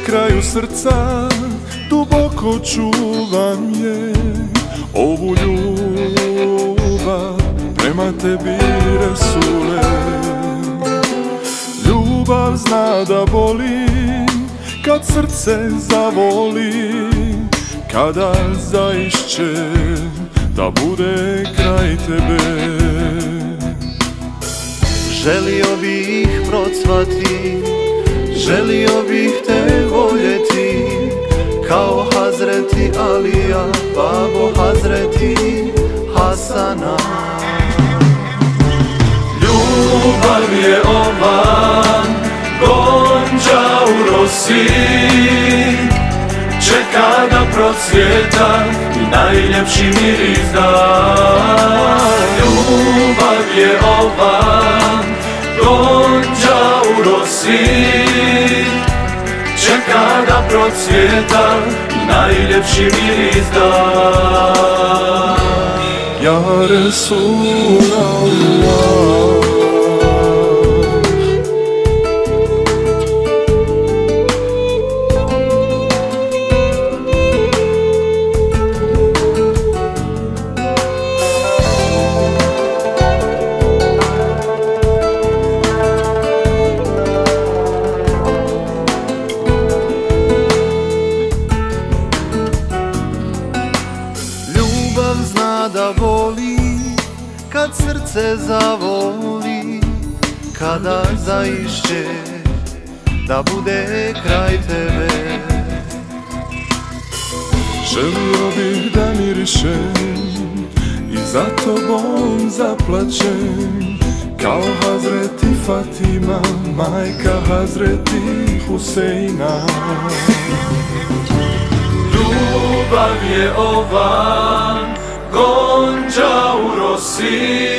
kraju srca duboko čuvam je. Ovu ljubav prema tebi, Resule. Ljubav zna da boli kad srce zavoli, kada zaišće da bude kraj tebe. Želio bih procvati, želio bih te voljeti, kao Hazreti Alija, babo Hazreti Hasana. Ljubav je ova, gonđa u rosi, čeka da procvjeta i najljepši miris da. Ljubav je ova, gonđa u rosi, čeka da procvjeta i najljepši miris da. Ja Resulallah. Zna da voli kad srce zavoli, kada zaišće da bude kraj tebe. Želio bih da mirišem i za tobom zaplačem, kao Hazreti Fatima, majka Hazreti Huseina. Ljubav je ova, gonđa u rosi,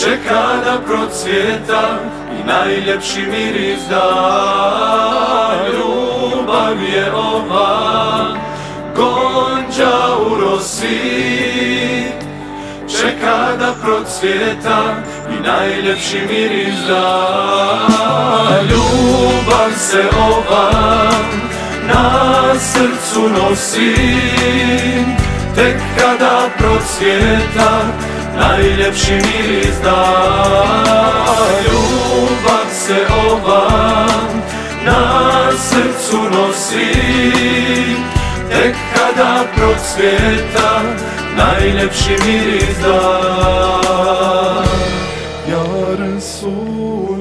čeka da procvjeta i najljepši miris da. Ljubav je ova, gonđa u rosi, čeka da procvjeta i najljepši miris da. Ljubav se ova na srcu nosi, tek kada procvjeta najljepši miris da. Ljubav se ova na srcu nosi, tek kada procvjeta najljepši miris da. Ja Resul